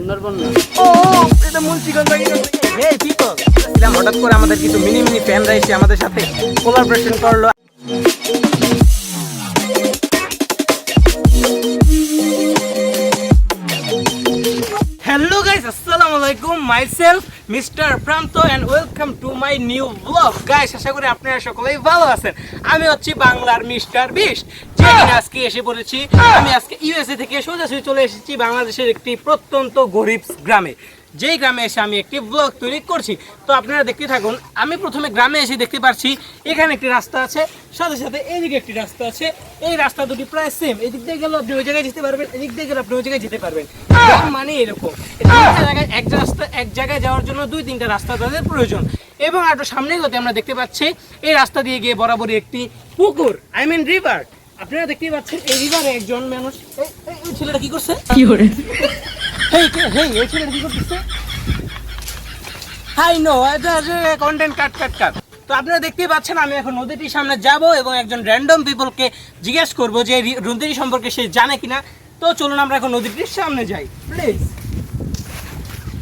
সুন্দরবন না। ও এটা মুন্সিগঞ্জ লাগে। এই পিপল, হঠাৎ করে আমাদের কিছু মিনি মিনি ফ্যানরা এসে আমাদের সাথে কোলাবোরেশন করলো। Hello guys, Assalamualaikum. Myself, Mr. Pranto, and welcome to my new vlog. Guys, আশা করি আপনারা সকলেই ভালো আছেন। আমি হচ্ছি বাংলার মিস্টার বিস্ট, যেখানে আজকে এসে পড়েছি। আমি আজকে ইউএসএ থেকে সোজাসুজি চলে এসেছি বাংলাদেশের একটি প্রত্যন্ত গরিব গ্রামে, যেই গ্রামে এসে আমি একটি ব্লগ তৈরি করছি। তো আপনারা দেখতে থাকুন। আমি প্রথমে গ্রামে এসে দেখতে পাচ্ছি এখানে একটি রাস্তা আছে, সাথে সাথে এইদিকে একটি রাস্তা আছে। এই রাস্তা দুটি প্রায় সেম, এদিক দিয়ে গেলে আপনি ওই জায়গায় যেতে পারবেন, এদিক দিয়ে গেলে আপনি ওই জায়গায় যেতে পারবেন। মানে এরকম জায়গায় এক জায়গায় যাওয়ার জন্য দুই তিনটা রাস্তা তাদের প্রয়োজন। এবং একটু সামনে গিয়ে আমরা দেখতে পাচ্ছি এই রাস্তা দিয়ে গিয়ে বরাবরই একটি পুকুর, আই মিন রিভার। আপনারা দেখতে পাচ্ছেন এই রিভারে একজন মানুষ, এই ছেলেটা কি করছে, কি করে এই ছেলেটা কি করতেছে, হাই নো কন্টেন্ট কাট। তো আপনারা দেখতেই পাচ্ছেন আমি এখন নদীটির সামনে যাব এবং একজন র্যান্ডম পিপলকে জিজ্ঞেস করবো যে নদীটি সম্পর্কে সে জানে কিনা। তো চলুন আমরা এখন নদীটির সামনে যাই প্লিজ।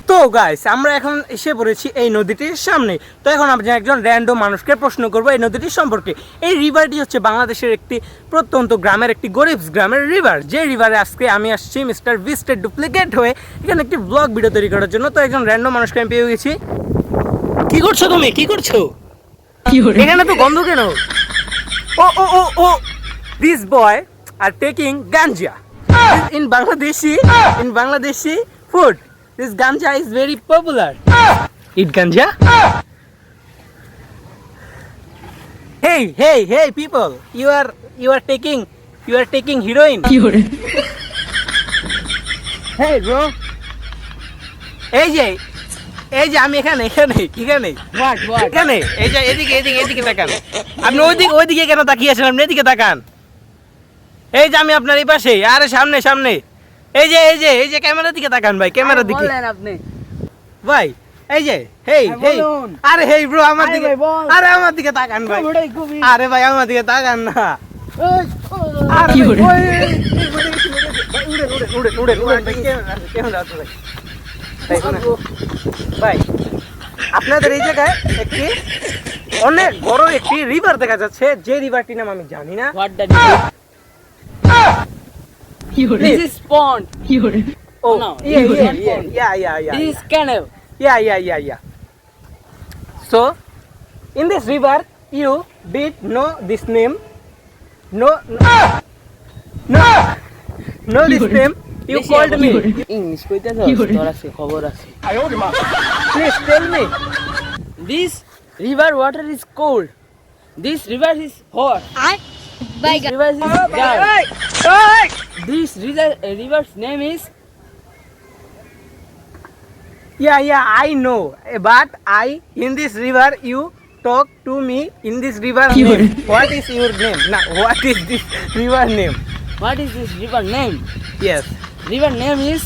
তো গাইস, আমরা এখন এসে পড়েছি এই নদীটির সামনে। তো এখন আমরা একজন র্যান্ডম মানুষকে প্রশ্ন করবো এই নদীটির সম্পর্কে। এই রিভারটি হচ্ছে বাংলাদেশের একটি প্রত্যন্ত গ্রামের একটি গরিব গ্রামের রিভার, যে রিভারে আজকে আমি আসছি মিস্টার বিস্টের ডুপ্লিকেট হয়ে এখানে একটি ব্লগ ভিডিও তৈরি করার জন্য। তো একজন র্যান্ডম মানুষকে আমি পেয়ে গেছি। কি করছো তুমি, কি করছো এখানে, তো গন্ধ কেন? Oh this boy are taking ganja in Bangladeshi food. This ganja is very popular. Eat ganja? Hey people, you are taking heroin. Hey bro, এই যে আমি এখানে এই যে এদিকে তাকান। আপনি ওইদিকে কেন তাকিয়ে আছেন? আপনি এদিকে তাকান। এই যে আমি আপনার এই পাশে, আরে সামনে এই যে ক্যামেরার দিকে তাকান ভাই, ক্যামেরার দিকে আপনি ভাই। এই যে আরে হেই ব্রো, আমার দিকে, আরে আমার দিকে তাকান ভাই। আরে ভাই আমার দিকে তাকান না। ভাই আপনাদের এই জায়গায় একটি অনেক বড় একটি রিভার দেখা যাচ্ছে, যে রিভারটির নাম আমি জানি না। This is pond. Oh, no. Yeah. This is canal. Yeah. So, in this river, you did know this name. No, this name. You called me. English কইতাছস? তোর আছে খবর আছে। Please tell me. This river water is cold. This river is hot. This river is dark. This river's name is. Yeah, I know. But in this river, you talk to me in this river name. What is your name? Nah, what is this river name? What is this river name? Yes. River name is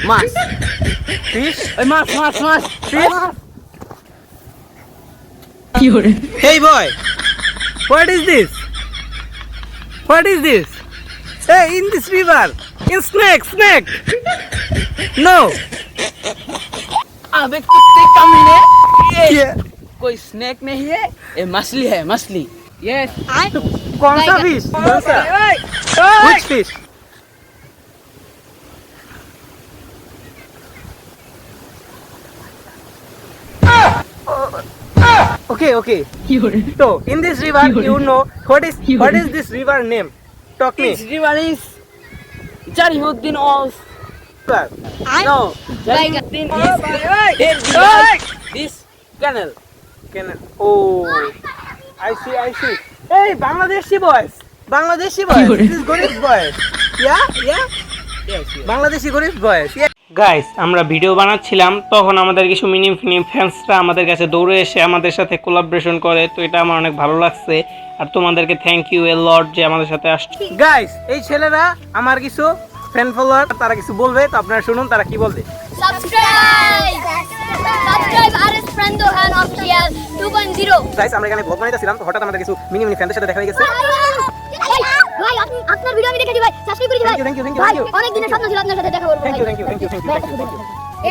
Mas. Fish? Mas. Fish? Hey boy, what is this? Hey, in this river, in snake. No. अबे कुत्ते कमीने, Yeah. कोई snake नहीं है, ये मछली है, मछली। Yes. कौन सा fish? कौन सा? Which fish? Okay. So, in this river, you know what is this river name? Talk me. This river is Jarihuddin Oz. No, Jarihuddin is this canal. Oh, I see. Hey, Bangladeshi boys. This is Gorif boys. Yeah. Yes. Bangladeshi Gorif boys. Yeah. Guys, আমরা video বানাচ্ছিলাম, তখন আমাদের কিছু mini ফ্যান্সরা আমাদের কাছে দৌড়ে এসে আমাদের সাথে কোলাবোরেশন করে। তো এটা আমার অনেক ভালো লাগছে, আর তোমাদেরকে থ্যাংক ইউ এ লট যে আমাদের সাথে আসছে। গাইস, এই ছেলেরা আমার কিছু ফ্যান ফলোয়ার, তারা কিছু বলবে, তো আপনারা শুনুন তারা কি বলবে। সাবস্ক্রাইব আরএস ফ্রেন্ডো হ্যান অফিশিয়াল 2.0। গাইস, আমরা এখানে ব্লগ বানাইতেছিলাম, তো হঠাৎ আমাদের কিছু মিনি ফ্যানদের সাথে দেখা হয়ে গেছে। ভাই আপনার ভিডিও আমি দেখেছি ভাই, সাবস্ক্রাইব করেছি ভাই। Thank you, ভাই thank you. অনেক দিনের স্বপ্ন ছিল আপনার সাথে দেখা করব। Thank you, thank you, thank you, thank you, thank you, thank you.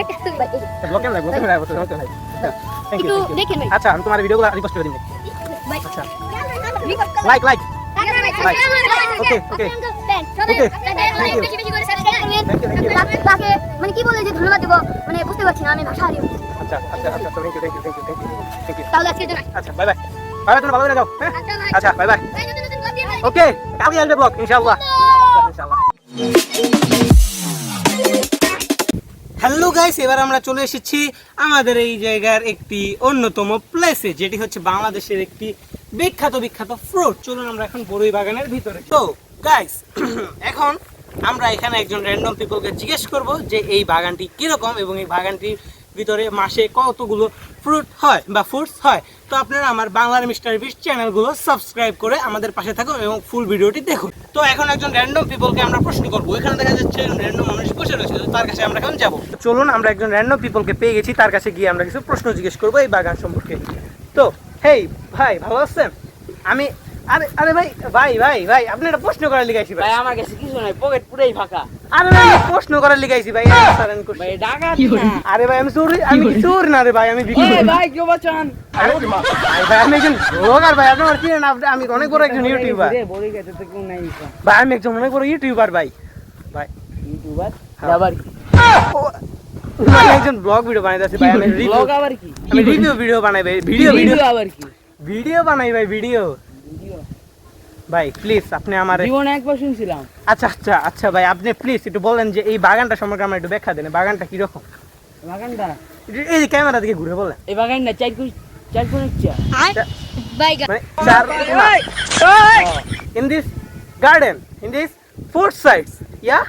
একটা ভাই ব্লকে লাইভ থ্যাংক একটু ইউ দেখেন ভাই। আচ্ছা আমি তোমার ভিডিওগুলো রিপোস্ট করে দিন ভাই আচ্ছা like like Okay, okay. Okay. Thank you. বেশি বেশি করে সাবস্ক্রাইব করবেন। Thank you, thank you. তাকে মানে কি বলে যে ধন্যবাদ দেব মানে বুঝতে পারছি না, আমি ভাষা হারিয়ে ফেলছি। আচ্ছা আচ্ছা আচ্ছা thank you thank you thank you thank you তাহলে আজকে জন্য আচ্ছা বাই বাই বাই বাই, তোমরা ভালো করে যাও হ্যাঁ আচ্ছা বাই বাই ভাই নতুন নতুন ব্লগ দিয়ে ভাই। ওকে কালকে আসবে ব্লগ ইনশাআল্লাহ ইনশাআল্লাহ। হ্যালো গাইস, এবার আমরা চলে এসেছি আমাদের এই জায়গার একটি অন্যতম প্লেসে, যেটি হচ্ছে বাংলাদেশের একটি বিখ্যাত ফ্রুট। চলুন আমরা এখন বড়ই বাগানের ভিতরে। তো গাইস এখন আমরা এখানে একজন র্যান্ডম পিপলকে জিজ্ঞেস করব যে এই বাগানটি কিরকম এবং এই বাগানটির ভিতরে মাসে কতগুলো ফ্রুট হয় বা ফ্রুটস হয়। তো আপনারা আমার বাংলার মিস্টার বিস্ট চ্যানেলগুলো সাবস্ক্রাইব করে আমাদের পাশে থাকুন এবং ফুল ভিডিওটি দেখুন। তো এখন একজন র্যান্ডম পিপলকে আমরা প্রশ্ন করবো। এখানে দেখা যাচ্ছে র্যান্ডম মানুষ বসে রয়েছে, তো তার কাছে আমরা এখন যাবো। চলুন আমরা একজন র্যান্ডম পিপলকে পেয়ে গেছি, তার কাছে গিয়ে আমরা কিছু প্রশ্ন জিজ্ঞেস করবো এই বাগান সম্পর্কে। তো হেই ভাই, ভালো আছেন? আমি আরে আরে ভাই ভাই ভাই ভাই আপনি একটা প্রশ্ন করার লিগাইছি ভাই। ভাই আমার কাছে কিছু নাই, পকেট পুরাই ফাঁকা। আরে ভাই প্রশ্ন করার লিগাইছি ভাই। ভাই ডাকাত না। আরে ভাই আমি চোর না রে ভাই, আমি বিক্রি এই করি। ভাই কেউ বাঁচান। আরে ভাই আমি একজন ব্লগার ভাই, আপনি আমার চিনেন? আমি অনেক বড় একজন ইউটিউবার বড়ি খেতে তো কেউ নাই। ভাই, আমি একজন অনেক বড় ইউটিউবার ভাই। ভাই ইউটিউবার হ্যাঁ। আবার কি? আমি একজন ব্লগ ভিডিও বানাইতেছি ভাই। আমি ব্লগ আবার কি? রিভিউ ভিডিও বানাই ভাই। ভিডিও আবার কি? ভিডিও বানাই ভাই, ভিডিও। ভিডিও ভাই প্লিজ আপনি আমার জীবনে একবার শুনছিলাম। আচ্ছা ভাই আপনি প্লিজ একটু বলেন যে এই বাগানটা সম্পর্কে আমরা একটু ব্যাখ্যা দেন। বাগানটা কিরকম? বাগানটা এই যে ক্যামেরা দিকে ঘুরে বলেন। এই বাগানটা চার কোন ইচ্ছা। ভাই মানে in this garden, in this food sites, yeah?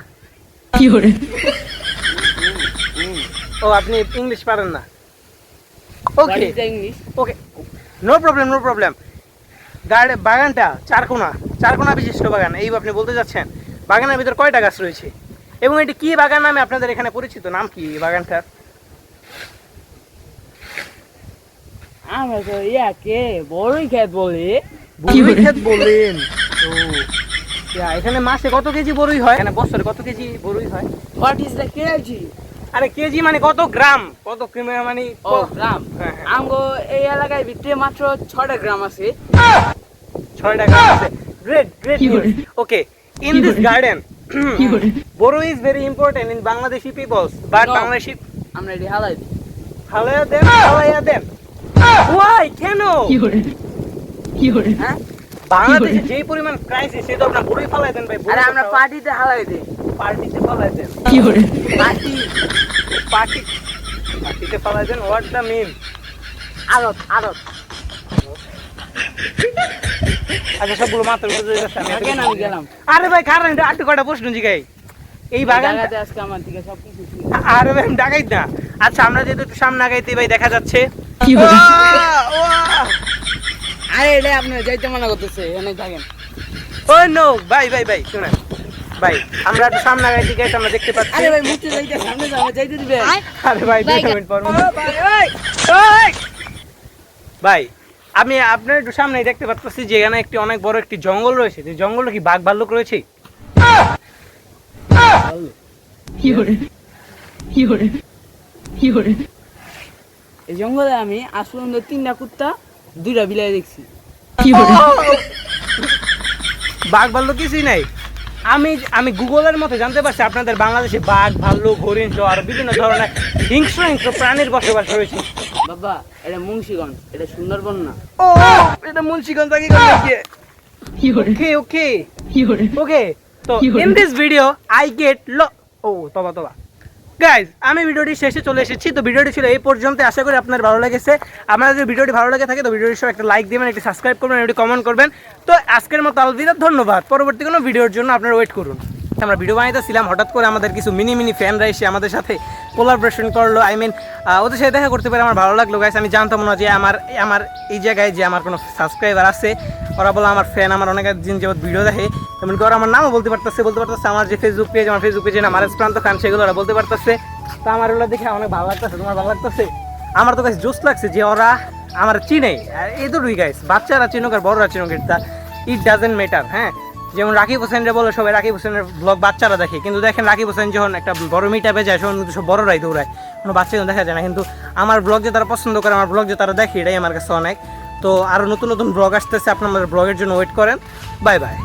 ও আপনি ইংলিশ পারেন না? What okay is the English? Okay no problem. বাগানটা চারকোনা বিশিষ্ট বাগান, এই আপনি বলতে যাচ্ছেন? বাগানের ভিতর কয়টা গাছ রয়েছে এবং এটি কি বাগান নামে আপনাদের এখানে পরিচিত? নাম কি এই বাগানটার? আমরা তো ইয়াকে বড়ই খেত বলি। বড়ই ক্ষেত বলেন? ও এখানে মাসে কত কেজি বড়ই হয়? এখানে বছরে কত কেজি বড়ই হয়? What is the KG? আরে কেজি মানে কত গ্রাম? কত কিলো মানে? ও গ্রাম। হ্যাঁ। আমগো এই এলাকায় ভিতরে মাত্র 6টা গ্রাম আছে। 6টা গ্রাম আছে। Great news. Okay, in this garden, boro is very important in Bangladeshi peoples, but No. Bangladeshi আমরা এটি হালাই দিই। halaya them. Why? কেন? হ্যাঁ? বাংলাদেশে যে পরিমাণ ক্রাইসিস, সে তো আপনার বড়ই ফালাই দেন ভাই। আরে আমরা পার্টিতে হালাই দিই। পার্টিতে ফালাই দেন। পার্টিতে ফালাই দেন। What the mean? আরত আচ্ছা সবগুলো মাথার উপরে দিয়ে গেছে, আমি কেন আমি গেলাম? আরে ভাই খারাপ, এটা আটটু কয়টা প্রশ্ন জিগাই। এই বাগান জায়গাতে আজকে আমার দিকে সবকিছু ছিল। আরে ভাই আমি ডাকাইত না। আচ্ছা আমরা যেহেতু একটু সামনে আগাইতে ভাই দেখা যাচ্ছে। আরে এটা আপনি যাইতে মানা করতেছে, এখানে থাকেন। ও নো ভাই শুনেন ভাই, আমরা একটু সামনে আগাইতে গেছি, আমরা দেখতে পাচ্ছি। আরে ভাই মুখে যাইতে সামনে যাও, যাইতে দিবে। আরে ভাই 2 মিনিট পর ভাই আমি আপনার একটু সামনেই দেখতে পাচ্ছি যে এখানে একটি অনেক বড় একটি জঙ্গল রয়েছে। যে জঙ্গলে কি বাঘ ভাল্লুক রয়েছে? এই জঙ্গলে আমি আজ পর্যন্ত 3টা কুত্তা 2টা বিলাই দেখছি। বাঘ ভাল্লুক কিছুই নাই। আমি গুগলের মতো জানতে পারছি আপনাদের বাংলাদেশে বাঘ ভাল্লুক হরিণ সহ আরো বিভিন্ন ধরনের হিংস্র প্রাণীর বসবাস রয়েছে। বাবা এটা মুন্সিগঞ্জ, এটা সুন্দরবন না। ও এটা মুন্সিগঞ্জ আগে ওকে তো in this video I get তবা গাইজ, আমি ভিডিওটি শেষে চলে এসেছি। তো ভিডিওটি ছিল এই পর্যন্ত, আশা করি আপনার ভালো লেগেছে। আপনার যদি ভিডিওটি ভালো লেগে থাকে তো ভিডিওটির সঙ্গে একটা লাইক দিবেন, একটি সাবস্ক্রাইব করবেন, একটি কমেন্ট করবেন। তো আজকের মতো আলবিদা, ধন্যবাদ। পরবর্তী কোনো ভিডিওর জন্য আপনারা ওয়েট করুন। আমরা ভিডিও বানাইতেছিলাম, হঠাৎ করে আমাদের কিছু মিনি ফ্যানরা এসে আমাদের সাথে কোলাবরেশন করলো। ওদের সাথে দেখা করতে পেরে আমার ভালো লাগলো গাইস। আমি জানতাম না যে আমার এই জায়গায় যে আমার কোনো সাবস্ক্রাইবার আছে। ওরা বলে আমার ফ্যান, আমার অনেক দিন যাবত ভিডিও দেখে, এমনকি ওরা আমার নামও বলতে পারতেছে। আমার যে ফেসবুক পেজের নাম আরএস প্রান্ত খান, সেগুলো ওরা বলতে পারতেছে। তো আমার ওগুলো দেখে অনেক ভালো লাগতেছে। তোমার ভালো লাগতেছে? আমার তো গাইস জোস লাগছে যে ওরা আমার চিনে। এই দুটোই গাইস, বাচ্চারা চিনুক আর বড়রা চিনুক, ইট ডাজেন্ট ম্যাটার। হ্যাঁ, যেমন রাকিব হোসেনরে বলে সবাই রাকিব হোসেনের ব্লগ বাচ্চারা দেখে, কিন্তু দেখেন রাকিব হোসেন যখন একটা বড় মিটাপে যায় তখন কিন্তু সব বড়রাই দৌড়ায়, কোনো বাচ্চা কিন্তু দেখা যায় না। কিন্তু আমার ব্লগ যে তারা পছন্দ করে, আমার ব্লগ যে তারা দেখে, এটাই আমার কাছে অনেক। তো আরও নতুন নতুন ব্লগ আসতেছে, আপনার ব্লগের জন্য ওয়েট করেন। Bye bye.